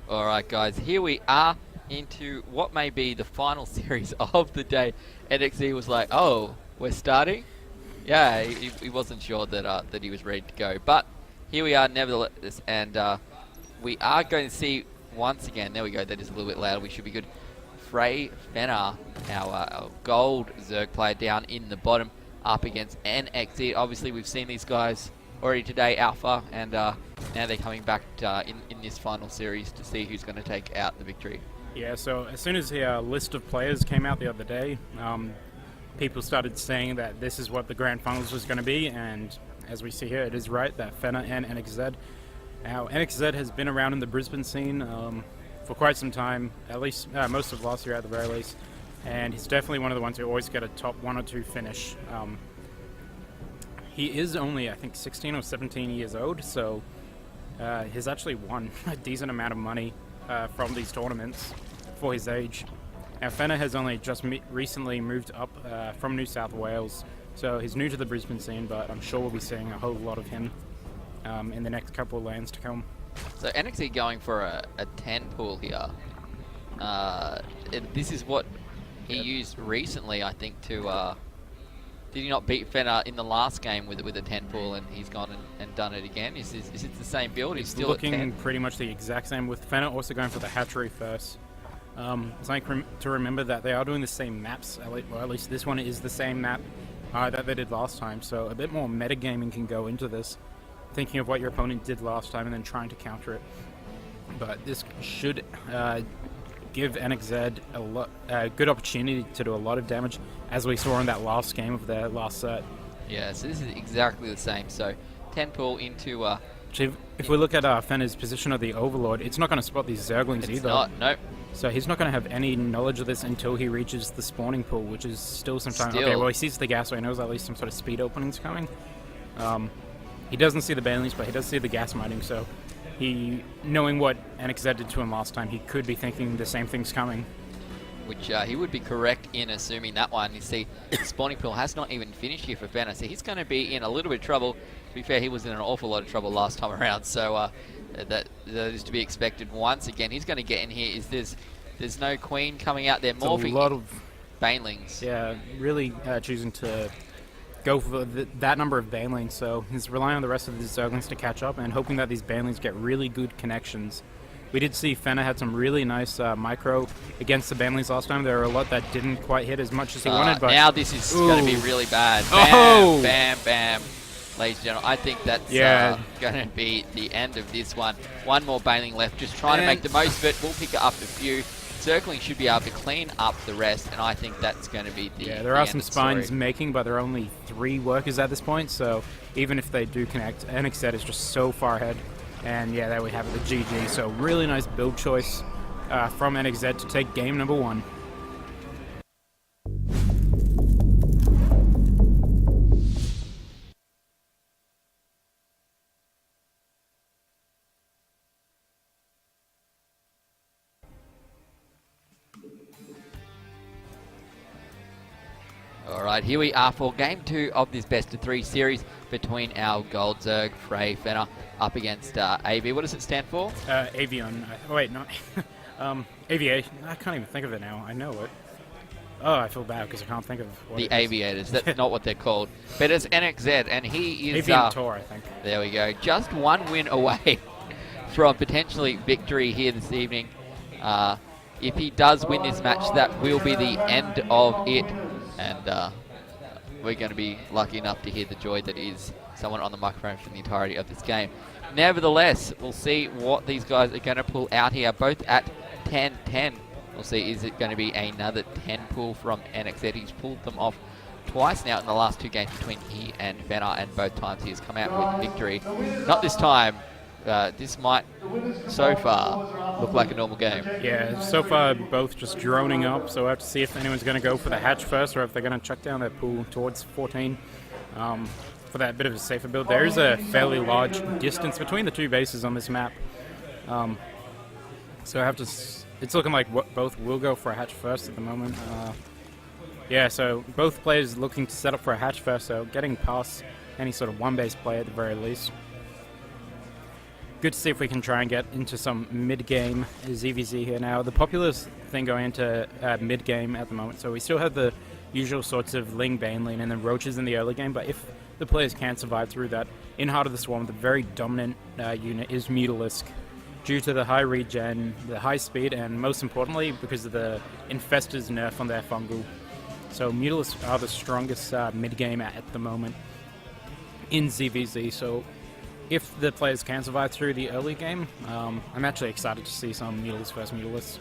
Alright guys, here we are into what may be the final series of the day. NXZ was like, oh, we're starting? Yeah, he wasn't sure that that he was ready to go. But here we are nevertheless, and we are going to see once again, there we go, that is a little bit louder, we should be good. Fenner, our gold Zerg player down in the bottom, up against NXZ. Obviously we've seen these guys already today, Alpha, and now they're coming back in this final series to see who's going to take out the victory. Yeah, so as soon as the list of players came out the other day, people started saying that this is what the grand finals was going to be, and as we see here, it is right, that Fenner and NXZ. Now, NXZ has been around in the Brisbane scene for quite some time, at least most of last year at the very least, and he's definitely one of the ones who always get a top 1 or 2 finish. He is only, I think, 16 or 17 years old, so he's actually won a decent amount of money from these tournaments for his age. Now, Fenner has only just recently moved up from New South Wales, so he's new to the Brisbane scene, but I'm sure we'll be seeing a whole lot of him in the next couple of lands to come. So NXZ going for a 10 pool here. This is what he used recently, I think, to... did he not beat Fenner in the last game with a 10 pool, and he's gone and done it again? Is it the same build? He's still looking at 10? Pretty much the exact same, with Fenner also going for the hatchery first. It's like to remember that they are doing the same maps, well, at least this one is the same map that they did last time, so a bit more metagaming can go into this, thinking of what your opponent did last time and then trying to counter it. But this should give NXZ a good opportunity to do a lot of damage, as we saw in that last game of their last set. Yeah, so this is exactly the same. So 10 pull into... if we look at Fenner's position of the Overlord, it's not going to spot these Zerglings either. It's not, nope. So he's not going to have any knowledge of this until he reaches the spawning pool, which is still some time. Okay, well, he sees the gas, so he knows at least some sort of speed openings coming. He doesn't see the Banelings, but he does see the gas mining, so he, knowing what NXZ did to him last time, he could be thinking the same thing's coming. Which he would be correct in assuming that one. You see, the spawning pool has not even finished here for Fenner, so he's going to be in a little bit of trouble. To be fair, he was in an awful lot of trouble last time around, so that is to be expected once again. He's going to get in here. There's no queen coming out there, morphing. A lot of Banelings. Yeah, really choosing to go for that number of Banelings, so he's relying on the rest of the Zerglings to catch up and hoping that these Banelings get really good connections. We did see Fenner had some really nice micro against the Banelings last time. There were a lot that didn't quite hit as much as he wanted, but... Now this is going to be really bad. Bam, bam, bam. Ladies and gentlemen, I think that's going to be the end of this one. One more Baneling left, just trying to make the most of it. We'll pick up a few. Circling should be able to clean up the rest, and I think that's going to be the there are some spines making, but there are only 3 workers at this point, so even if they do connect, NXZ is just so far ahead. And yeah, there we have it, the GG. So really nice build choice from NXZ to take game number 1. Alright, here we are for game 2 of this best of 3 series between our Gold Zerg, Fenner, up against AV. What does it stand for? Avion. Oh, wait, no. Aviation. I can't even think of it now. I know it. Oh, I feel bad because I can't think of what the Aviators. That's not what they're called. But it's NXZ, and he is... Aviator, I think. There we go. Just 1 win away from potentially victory here this evening. If he does win this match, that will be the end of it. And we're going to be lucky enough to hear the joy that is someone on the microphone for the entirety of this game. Nevertheless, we'll see what these guys are going to pull out here, both at 10-10. We'll see, is it going to be another 10 pull from NXZ? He's pulled them off twice now in the last 2 games between he and Fenner, and both times he has come out with victory. Not this time. This might, so far, look like a normal game. Yeah, so far both just droning up, so we'll have to see if anyone's going to go for the hatch first or if they're going to chuck down their pool towards 14 for that bit of a safer build. There is a fairly large distance between the 2 bases on this map, so I have to... It's looking like both will go for a hatch first at the moment. Yeah, so both players looking to set up for a hatch first, so getting past any sort of 1 base play at the very least. good to see if we can try and get into some mid-game ZVZ here now. The popular thing going into mid-game at the moment, so we still have the usual sorts of Ling, Baneling, and then Roaches in the early game, but if the players can survive through that, in Heart of the Swarm, the very dominant unit is Mutalisk, due to the high regen, the high speed, and most importantly, because of the Infestor's nerf on their Fungal. So Mutalisk are the strongest mid-game at the moment in ZVZ, so if the players can survive through the early game, I'm actually excited to see some Mutalisk versus Mutalisk.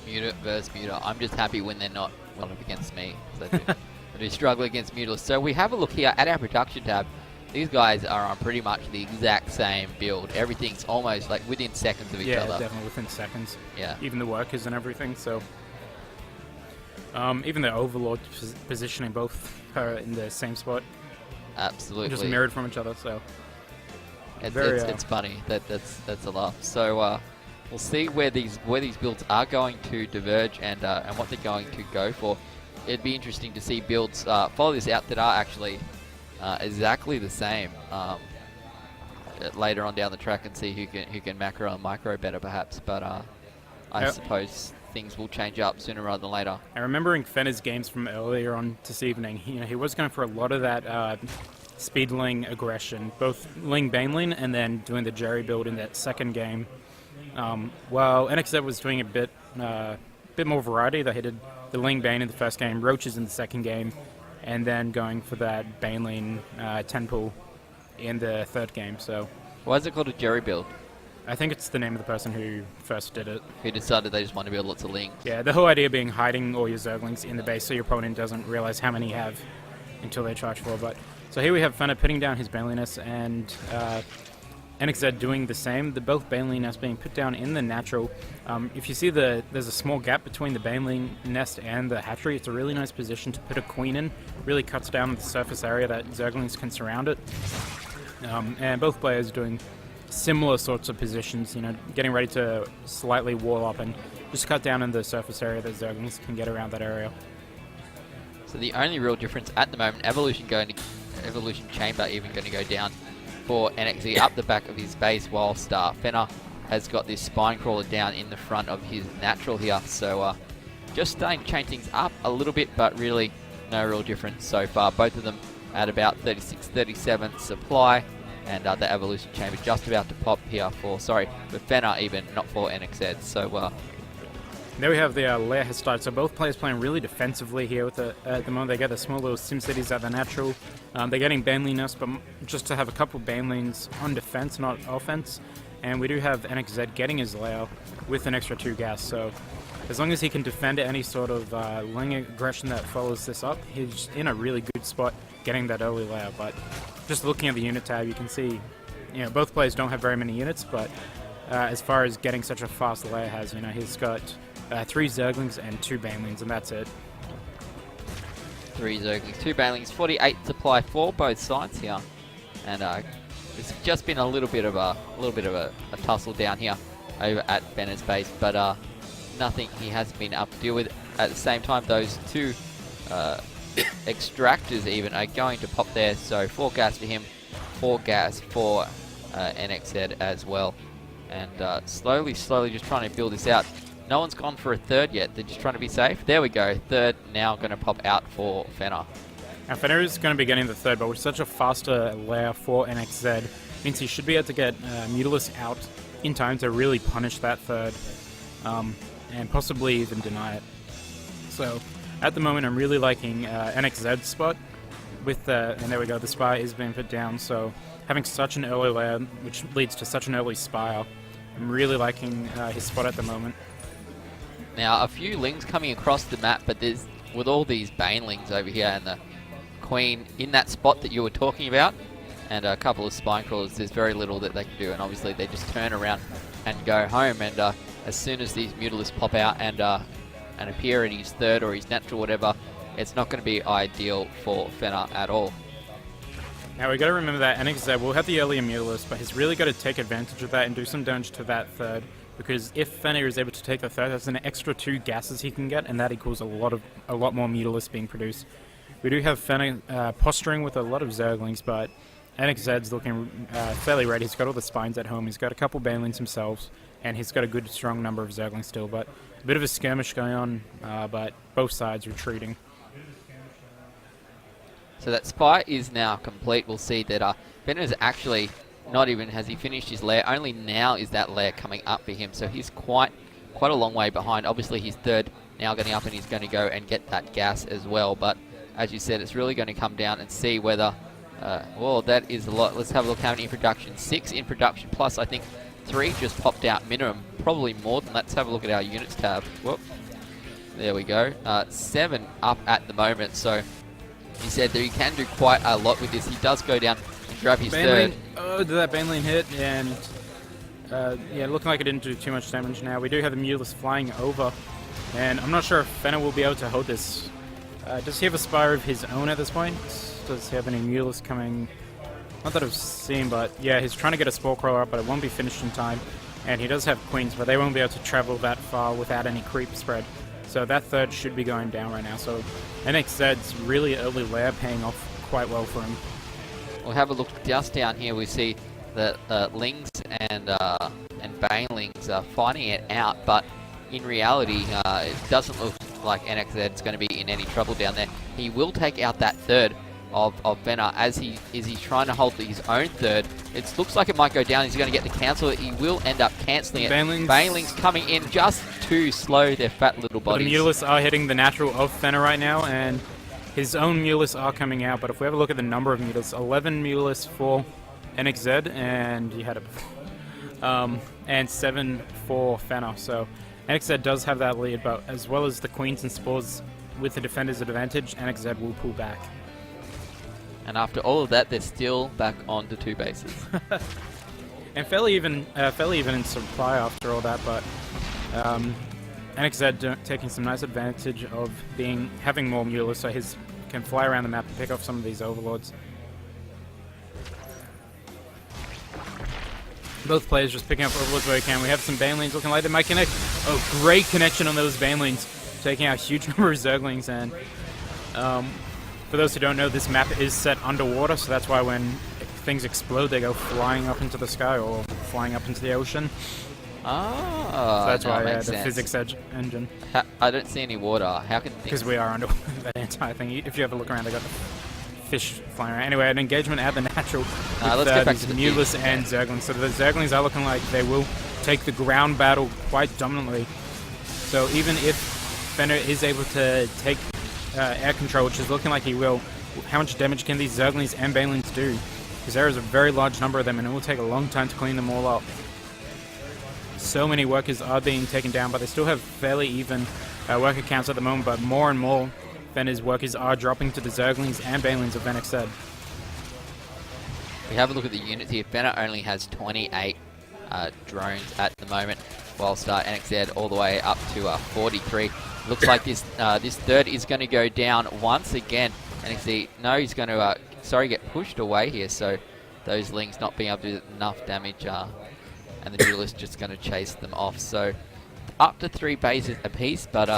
Muta versus Muta. I'm just happy when they're not up against me. So I do struggle against Mutalisk. So we have a look here at our production tab. These guys are on pretty much the exact same build. Everything's almost like within seconds of each other. Yeah, definitely within seconds. Yeah. Even the workers and everything, so... even the Overlord positioning both are in the same spot. Absolutely. Just mirrored from each other, so... It's funny. That's a laugh. So we'll see where these builds are going to diverge and what they're going to go for. It'd be interesting to see builds follow this out that are actually exactly the same later on down the track and see who can macro and micro better perhaps. But I suppose things will change up sooner rather than later. And remembering Fenner's games from earlier on this evening, he was going for a lot of that speed Ling aggression, both Ling Baneling and then doing the Jerry build in that second game. While NXZ was doing a bit more variety, they did the Ling Bane in the first game, Roaches in the second game, and then going for that Baneling 10 pull in the third game. So why is it called a Jerry build? I think it's the name of the person who first did it. Who decided they just want to build lots of Lings. Yeah, the whole idea being hiding all your Zerglings in the base so your opponent doesn't realize how many you have until they charge for. But so here we have Fenner pitting down his Baneliness and NXZ doing the same. Both Baneling nests being put down in the natural. If you see there's a small gap between the Baneling nest and the hatchery. It's a really nice position to put a queen in. Really cuts down the surface area that Zerglings can surround it. And both players doing similar sorts of positions, getting ready to slightly wall up and just cut down in the surface area that Zerglings can get around that area. So the only real difference at the moment, Evolution Chamber even going to go down for NXZ up the back of his base, whilst Fenner has got this Spine Crawler down in the front of his natural here. So just starting to change things up a little bit, but really no real difference so far. Both of them at about 36, 37 supply. And the Evolution Chamber just about to pop here for Fenner even, not for NXZ. So there we have the lair has started. So both players playing really defensively here with at the moment. They get the small little sim cities at the natural. They're getting Baneliness, but just to have a couple Banelings on defense, not offense. And we do have NXZ getting his lair with an extra 2 gas. So as long as he can defend any sort of Ling aggression that follows this up, he's in a really good spot getting that early lair. But just looking at the unit tab, you can see, both players don't have very many units, but as far as getting such a fast lair has, he's got 3 Zerglings and 2 Banelings, and that's it. 3 Zerglings, 2 Banelings, 48 supply for both sides here, and it's just been a little bit of a tussle down here over at Fenner's base, but nothing he hasn't been able to deal with. At the same time, those 2 extractors even are going to pop there, so 4 gas for him, 4 gas for NXZ as well, and slowly just trying to build this out. No one's gone for a third yet, they're just trying to be safe. There we go, third now going to pop out for Fenner. Now Fenner is going to be getting the third, but with such a faster lair for NXZ, means he should be able to get Mutalisk out in time to really punish that third, and possibly even deny it. So at the moment, I'm really liking NXZ's spot with and there we go, the Spire is being put down, so having such an early lair, which leads to such an early Spire, I'm really liking his spot at the moment. Now, a few Lings coming across the map, but there's, with all these Banelings over here and the Queen in that spot that you were talking about, and a couple of Spine Crawlers, there's very little that they can do, and obviously they just turn around and go home, and as soon as these Mutalisks pop out and appear in his third or his natural whatever, it's not going to be ideal for Fenner at all. Now we got to remember that NXZ will have the earlier Mutalisk, but he's really got to take advantage of that and do some damage to that third, because if Fenner is able to take the third, that's an extra 2 gases he can get, and that equals a lot more Mutalisk being produced. We do have Fenner posturing with a lot of Zerglings, but NXZ's looking fairly ready. He's got all the spines at home. He's got a couple Banelings himself, and he's got a good, strong number of Zerglings still. But a bit of a skirmish going on, but both sides retreating. So that spy is now complete. We'll see that Fenner is actually not even has he finished his lair. Only now is that lair coming up for him. So he's quite a long way behind. Obviously, he's third now getting up, and he's going to go and get that gas as well. But as you said, it's really going to come down and see whether. Well, that is a lot. Let's have a look how many in production. 6 in production, plus I think 3 just popped out minimum. Probably more than. Let's have a look at our units tab. Whoop. There we go. 7 up at the moment. So he said that he can do quite a lot with this. He does go down and grab his third. Oh, did that Baneling hit? And yeah, looking like it didn't do too much damage now. We do have the Mulus flying over. And I'm not sure if Fenner will be able to hold this. Does he have a Spire of his own at this point? Does he have any Mulus coming? Not that I've seen, but yeah, he's trying to get a Spore Crawler up, but it won't be finished in time. And he does have Queens, but they won't be able to travel that far without any creep spread. So that third should be going down right now. So NXZ's really early lair paying off quite well for him. We'll have a look just down here. We see that Lings and Banelings are fighting it out, but in reality, it doesn't look like NXZ is going to be in any trouble down there. He will take out that third of Fenner as he's trying to hold his own third. It looks like it might go down. He's going to get to cancel it. He will end up cancelling it. Banelings coming in just too slow. Their fat little bodies. The Mulus are hitting the natural of Fenner right now, and his own Mulus are coming out. But if we have a look at the number of Mulus, 11 Mulus for NXZ, and you had it before, and 7 for Fenner. So NXZ does have that lead, but as well as the Queens and Spores with the defender's advantage, NXZ will pull back. And after all of that, they're still back onto 2 bases. And fairly even in supply after all that, but NXZ taking some nice advantage of having more Mulus, so he can fly around the map and pick off some of these overlords. Both players just picking up overlords where they can. We have some Banelings looking like they might connect. Oh, great connection on those Banelings, taking out a huge number of Zerglings. And for those who don't know, this map is set underwater, so that's why when things explode, they go flying up into the sky or flying up into the ocean. Ah, so that's why makes the sense. physics engine. I don't see any water. How can because we are underwater that entire thing. If you ever look around, they got the fish flying around. Anyway, an engagement at the natural with let's get back to the Mulus and Zerglings. So the Zerglings are looking like they will take the ground battle quite dominantly. So even if Fenner is able to take air control, which is looking like he will, how much damage can these Zerglings and Banelings do? Because there is a very large number of them, and it will take a long time to clean them all up. So many workers are being taken down, but they still have fairly even worker counts at the moment, but more and more Fenner's workers are dropping to the Zerglings and Banelings of NXZ. We have a look at the units here. Fenner only has 28 drones at the moment, whilst NXZ all the way up to 43. Looks like this third is going to go down once again. NXZ, no, he's going to get pushed away here, so those Lings not being able to do enough damage, and the duelist just going to chase them off. So up to 3 bases apiece, but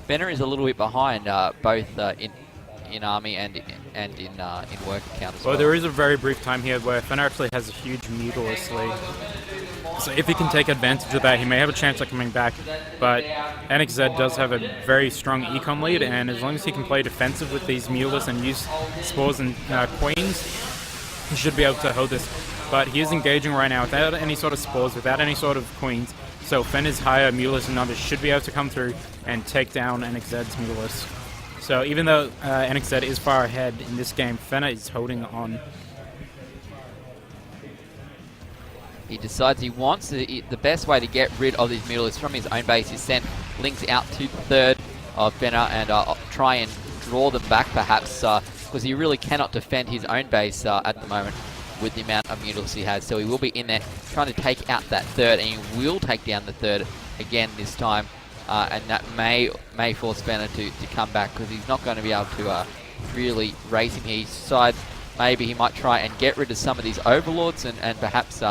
Fenner is a little bit behind, both in army and in worker count as well. Well, there is a very brief time here where Fenner actually has a huge Mutalisk lead. So if he can take advantage of that, he may have a chance of coming back. But NXZ does have a very strong econ lead, and as long as he can play defensive with these Mulus and use Spores and Queens, he should be able to hold this. But he is engaging right now without any sort of Spores, without any sort of Queens. So Fenner's higher Mulus numbers should be able to come through and take down NXZ's Mulus. So even though NXZ is far ahead in this game, Fenner is holding on. He decides he wants the best way to get rid of these Mutalists from his own base is send Lings out to third of Fenner and try and draw them back perhaps, because he really cannot defend his own base at the moment with the amount of Mutalists he has. So he will be in there trying to take out that third, and he will take down the third again this time. And that may force Fenner to come back, because he's not going to be able to really race him here. He decides maybe he might try and get rid of some of these overlords and perhaps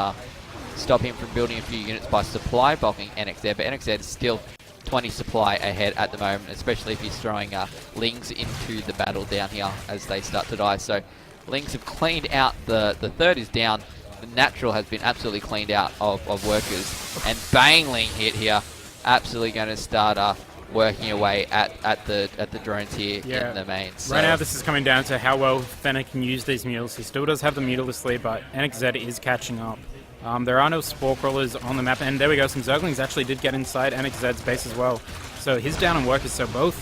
stop him from building a few units by supply bulking NXZ. But NXZ is still 20 supply ahead at the moment, especially if he's throwing Lings into the battle down here as they start to die. So Lings have cleaned out the third is down. The natural has been absolutely cleaned out of workers. And Baneling hit here. Absolutely going to start working away at the drones here in the main. So right now this is coming down to how well Fenner can use these mules. He still does have the mutalist lead, but NXZ is catching up. There are no spore crawlers on the map, and there we go. Some Zerglings actually did get inside NXZ's base as well. So he's down on workers, so both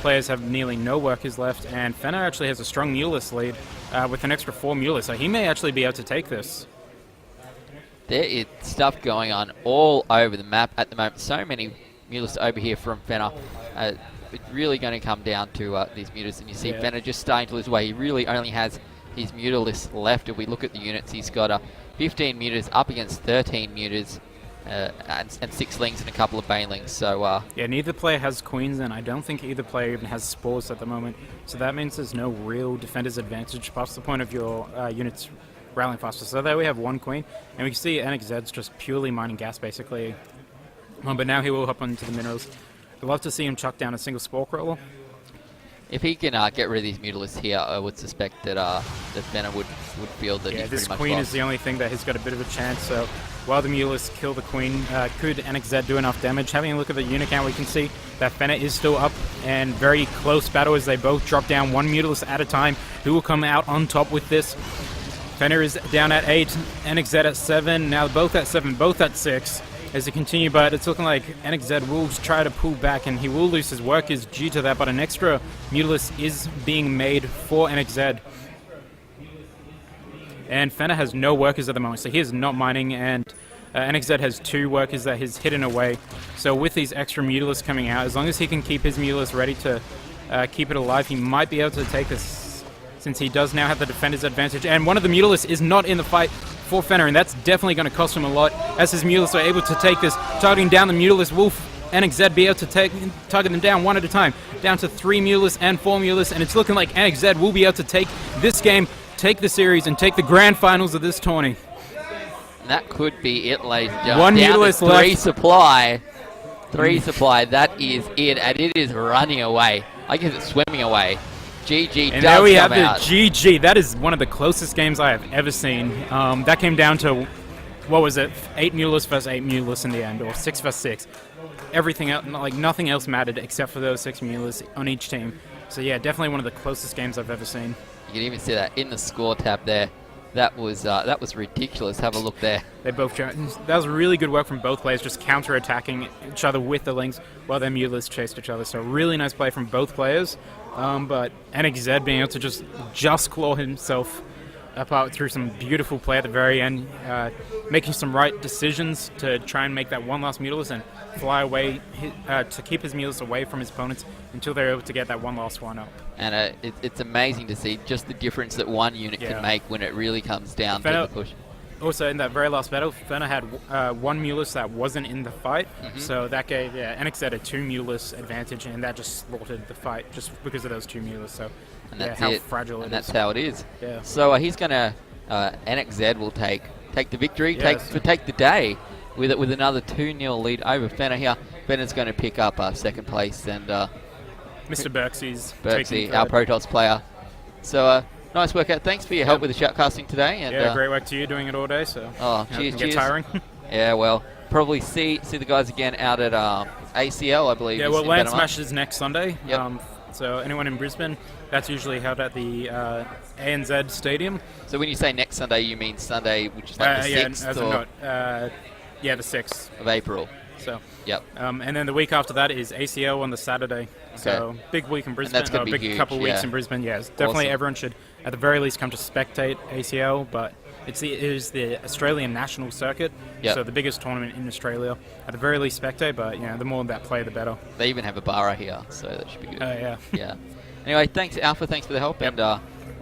players have nearly no workers left, and Fenner actually has a strong mutalist lead with an extra 4 mulalists, so he may actually be able to take this. There is stuff going on all over the map at the moment. So many mutalists over here from Fenner. It's really going to come down to these mutalists, and you see Fenner just starting to lose away. He really only has his mutalists left. If we look at the units, he's got 15 mutas up against 13 mutas. And 6 Lings and a couple of Banelings, so yeah, neither player has queens, and I don't think either player even has spores at the moment, so that means there's no real defender's advantage past the point of your units rallying faster. So there we have 1 queen, and we can see NXZ's just purely mining gas basically, but now he will hop onto the minerals. I'd love to see him chuck down a single spore crawler. If he can get rid of these mutalists here, I would suspect that Fenner would feel that he's this pretty much queen lost. is the only thing that has got a bit of a chance, so while the mutalists kill the queen, could NXZ do enough damage? Having a look at the unit count, we can see that Fenner is still up, and very close battle as they both drop down 1 mutalist at a time. Who will come out on top with this? Fenner is down at 8, NXZ at 7, now both at 7, both at 6. As they continue, but it's looking like NXZ will try to pull back, and he will lose his workers due to that, but an extra mutalist is being made for NXZ. And Fenner has no workers at the moment, so he is not mining, and NXZ has 2 workers that he's hidden away. So with these extra mutalists coming out, as long as he can keep his mutalists ready to keep it alive, he might be able to take this, since he does now have the defender's advantage. And one of the mutalists is not in the fight for Fenner, and that's definitely going to cost him a lot, as his mutalists are able to take this. Targeting down the mutalist, will NXZ be able to target them down one at a time, down to 3 mutalists and 4 mutalists, and it's looking like NXZ will be able to take this game, take the series, and take the grand finals of this tourney. And that could be it, ladies and gentlemen. 1 down mutalist to 3 supply. 3 supply, that is it, and it is running away. I guess it's swimming away. GG and does there we have come out. the GG. That is one of the closest games I have ever seen. That came down to, what was it, 8 mutalists versus 8 mutalists in the end, or 6 versus 6. Everything else, like nothing else mattered except for those 6 mutalists on each team. So yeah, definitely one of the closest games I've ever seen. You can even see that in the score tab there. That was ridiculous. Have a look there. They both. That was really good work from both players, just counter-attacking each other with the Lings while their mutalists chased each other. So really nice play from both players. But NXZ being able to just claw himself apart through some beautiful play at the very end, making some right decisions to try and make that one last mutalist and fly away to keep his mutalist away from his opponents until they're able to get that one last one up. And it's amazing to see just the difference that one unit can make when it really comes down to the push. Also, in that very last battle, Fenner had 1 mutalist that wasn't in the fight, so that gave NXZ a 2 mutalist advantage, and that just slaughtered the fight just because of those 2 mutalists. So, and that's how it. fragile it is. And that's how it is. Yeah. So he's gonna NXZ will take the victory, take the day with another 2-0 lead over Fenner here. Fenner's going to pick up second place, and Mr. Berksy, our Protoss player. So nice work out. Thanks for your help with the shoutcasting today. And, great work to you doing it all day. So cheers. Get tiring. Yeah, well, probably see the guys again out at ACL, I believe. Yeah, well, LAN Smash is next Sunday. Yep. So anyone in Brisbane, that's usually held at the ANZ Stadium. So when you say next Sunday, you mean Sunday, which is like the 6th the 6th of April. So yep. And then the week after that is ACL on the Saturday. Okay. So big week in Brisbane. And that's going to be big huge, couple weeks in Brisbane. Yes, definitely. Awesome. Everyone should, at the very least, come to spectate ACL. But it is the Australian National Circuit, so the biggest tournament in Australia. At the very least, spectate. But the more that play, the better. They even have a bar here, so that should be good. Yeah. Yeah. Anyway, thanks Alpha. Thanks for the help, and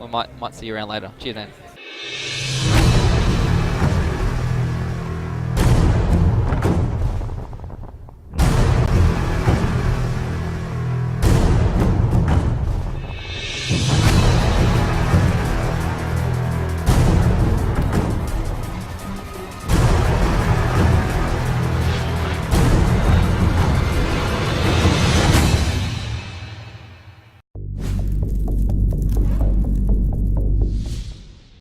we might see you around later. Cheers, man.